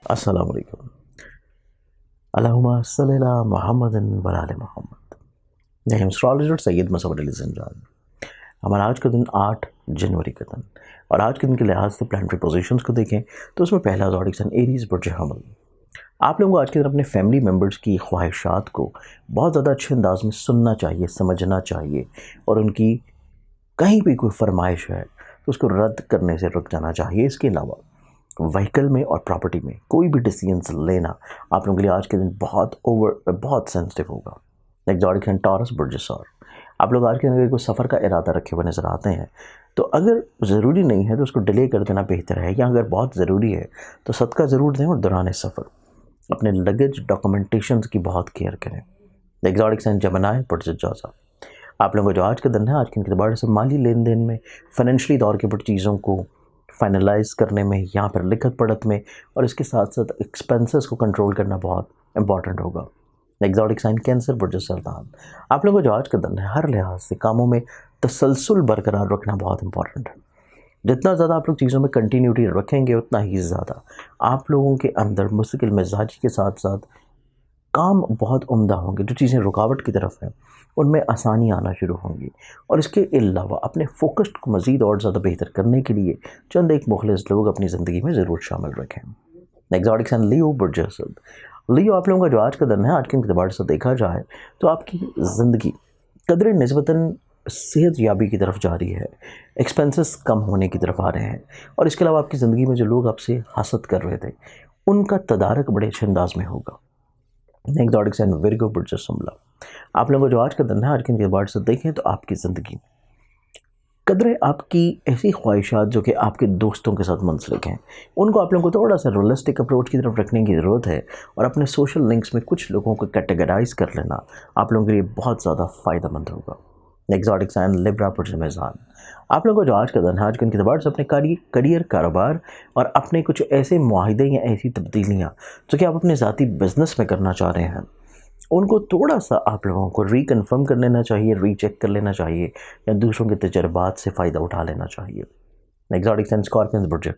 अस्सलाम वालेकुम। अल्लाहुम्मा सल्लि अला मुहम्मदिन व आले मोहम्मद। मैं एस्ट्रोलॉजर सैयद मुसव्वर अली ज़ंजान। हमारा आज का दिन 8 जनवरी का दिन, और आज के दिन के लिहाज से प्लानिटरी पोजीशंस को देखें तो उसमें पहला ज़ोडिक सन एरीज़ बुर्ज हमल। आप लोगों को आज के दिन अपने फैमिली मेम्बर्स की ख्वाहिशात को बहुत ज़्यादा अच्छे अंदाज में सुनना चाहिए, समझना चाहिए, और उनकी कहीं भी कोई फरमाइश है तो उसको रद्द करने से रुक जाना चाहिए। इसके अलावा व्हीकल में और प्रॉपर्टी में कोई भी डिसीजंस लेना आप लोगों के लिए आज के दिन बहुत सेंसिटिव होगा। एग्जॉटिक एंड टॉरस बुर्ज और आप लोग आज के दिन अगर कोई सफ़र का इरादा रखे हुए नज़र आते हैं तो अगर ज़रूरी नहीं है तो उसको डिले कर देना बेहतर है, या अगर बहुत ज़रूरी है तो सदका ज़रूर दें और दौरान सफ़र अपने लगेज डॉक्यूमेंटेशन की बहुत केयर करें। एग्जॉटिक एंड जमनाई बुर्ज जौज़ा आप लोगों को जो आज का दिन है, आज के दिन के बाद से माली लेन देन में, फाइनेंशियली तौर के ऊपर चीज़ों को फाइनलाइज करने में, यहाँ पर लिखत पढ़त में, और इसके साथ साथ एक्सपेंसेस को कंट्रोल करना बहुत इंपॉर्टेंट होगा। एग्जॉटिक साइन कैंसर बुर्ज सरदान आप लोगों को जो आज का दिन है, हर लिहाज से कामों में तसलसल बरकरार रखना बहुत इंपॉर्टेंट है। जितना ज़्यादा आप लोग चीज़ों में कंटिन्यूटी रखेंगे उतना ही ज़्यादा आप लोगों के अंदर मुस्तकिल मिजाजी के साथ साथ काम बहुत उम्दा होंगे। जो चीज़ें रुकावट की तरफ हैं उनमें आसानी आना शुरू होंगी, और इसके अलावा अपने फोकस्ड को मज़ीद और ज़्यादा बेहतर करने के लिए चंद एक मुखलिस लोग अपनी ज़िंदगी में ज़रूर शामिल रखें। एग्जॉटिक सन लियो बुर्ज असद लियो आप लोगों का जो आज का दिन है, आज के अतबार से देखा जाए तो आपकी ज़िंदगी कदर निस्बतन सेहत याबी की तरफ जा रही है, एक्सपेंसेस कम होने की तरफ आ रहे हैं, और इसके अलावा आपकी ज़िंदगी में जो लोग आपसे हसद कर रहे थे उनका तदारक बड़े अच्छे अंदाज में होगा। एग्जॉटिक एंड विर्गो बुर्ज शिमला आप लोगों को जो आज का दिन है, आज के अतबार से देखें तो आपकी ज़िंदगी कदरें आपकी ऐसी ख्वाहिशात जो कि आपके दोस्तों के साथ मुंसलिक हैं, उनको आप लोगों को थोड़ा सा रियलिस्टिक अप्रोच की तरफ रखने की ज़रूरत है, और अपने सोशल लिंक्स में कुछ लोगों को कैटेगराइज कर लेना आप लोगों के लिए बहुत ज़्यादा फ़ायदेमंद होगा। एग्जॉटिक साइन लिब्रा बुर्ज मेज़ान आप लोगों को जो आज का दिन है, आज के अतबार से अपने करियर, कारोबार और अपने कुछ ऐसे मुआहिदे या ऐसी तब्दीलियाँ जो कि आप अपने ज़ाती बिज़नेस में करना चाह रहे हैं, उनको थोड़ा सा आप लोगों को रिकन्फर्म कर लेना चाहिए, रीचेक कर लेना चाहिए, या दूसरों के तजर्बात से फ़ायदा उठा लेना चाहिए। एग्जॉटिक एंड स्कॉर्पियंस बुर्ज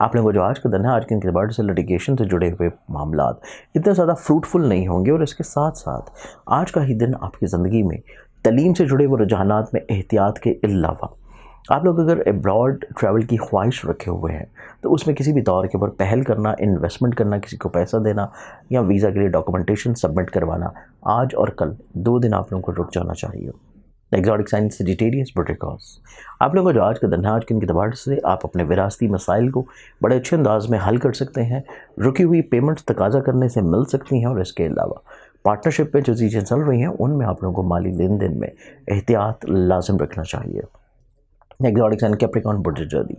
आप लोगों को जो आज का दिन है, आज के अतबार से लिटिगेशन से जुड़े हुए मामलात इतने ज़्यादा फ्रूटफुल नहीं होंगे, और इसके साथ साथ आज का ही दिन आपकी ज़िंदगी में तलीम से जुड़े हुए रुझानात में एहतियात के अलावा आप लोग अगर एब्रॉड ट्रैवल की ख्वाहिश रखे हुए हैं तो उसमें किसी भी दौर के ऊपर पहल करना, इन्वेस्टमेंट करना, किसी को पैसा देना या वीज़ा के लिए डॉक्यूमेंटेशन सबमिट करवाना आज और कल 2 दिन आप लोगों को रुक जाना चाहिए। एग्जॉटिक साइन सेजिटेरियस बुर्टिकॉस आप लोगों को जो आज का दिन है, आज के अतबार से आप अपने विरासती मसाइल को बड़े अच्छे अंदाज में हल कर सकते हैं। रुकी हुई पेमेंट्स तकाजा करने से मिल सकती हैं, और इसके अलावा पार्टनरशिप में जो चीज़ें चल रही हैं उनमें आप लोगों को माली लेन देन में एहतियात लाजिम रखना चाहिए। एग्जॉटिक एंड कैप्रिकॉन बुर्ज जर्दी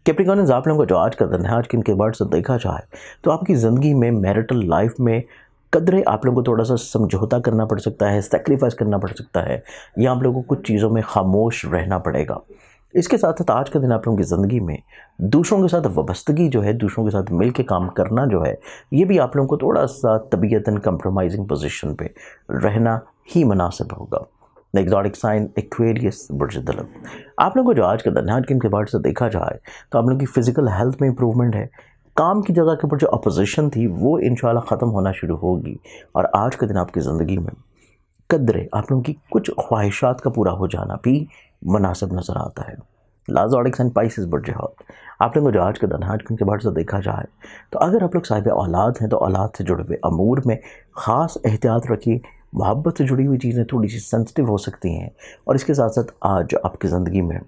कैप्रिकॉन आप लोगों को जो आज का दिन है, आज के अतबार से देखा जाए तो आपकी ज़िंदगी में मैरिटल लाइफ में कदरें आप लोगों को थोड़ा सा समझौता करना पड़ सकता है, सेक्रीफाइस करना पड़ सकता है, या आप लोगों को कुछ चीज़ों में खामोश रहना पड़ेगा। इसके साथ साथ आज का दिन आप लोगों की ज़िंदगी में दूसरों के साथ वाबस्तगी जो है, दूसरों के साथ मिल के काम करना जो है, ये भी आप लोगों को थोड़ा सा तबीयतन कंप्रोमाइजिंग पोजीशन पे रहना ही मुनासिब होगा। एग्जॉटिक साइन एक्वेरियस बुर्ज दलम आप लोगों को जो आज का दिन है, आज के अतबार से देखा जाए तो आप लोगों की फ़िज़िकल हेल्थ में इंप्रूवमेंट है। काम की जगह के ऊपर जो अपोजिशन थी वो इंशाल्लाह ख़त्म होना शुरू होगी, और आज के दिन आपकी ज़िंदगी में कदरे आप लोगों की कुछ ख्वाहिशात का पूरा हो जाना भी मुनासिब नज़र आता है। लाजॉडिक एंड पाइसेस बुर्ज हौत आप लोगों को जो आज का दिन है, आज के अतबार से देखा जाए तो अगर आप लोग साहिब औलाद हैं तो औलाद से जुड़े हुए अमूर में ख़ास एहतियात रखिए। मोहब्बत से जुड़ी हुई चीज़ें थोड़ी सी सेंसिटिव हो सकती हैं, और इसके साथ साथ आज आपकी ज़िंदगी में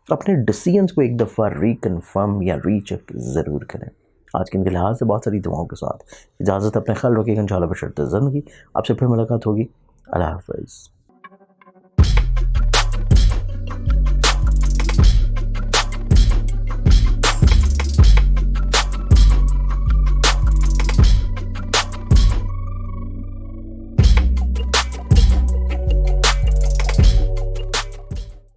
अपने डिसीजंस को एक दफ़ा रिकन्फर्म या रीचेक ज़रूर करें। आज के इनके लिहाज से बहुत सारी दुआओं के साथ इजाज़त, अपने ख्याल रखिएगा। इंशाल्लाह बशर्ते ज़िंदगी आपसे फिर मुलाकात होगी। अल्लाह हाफ़िज़।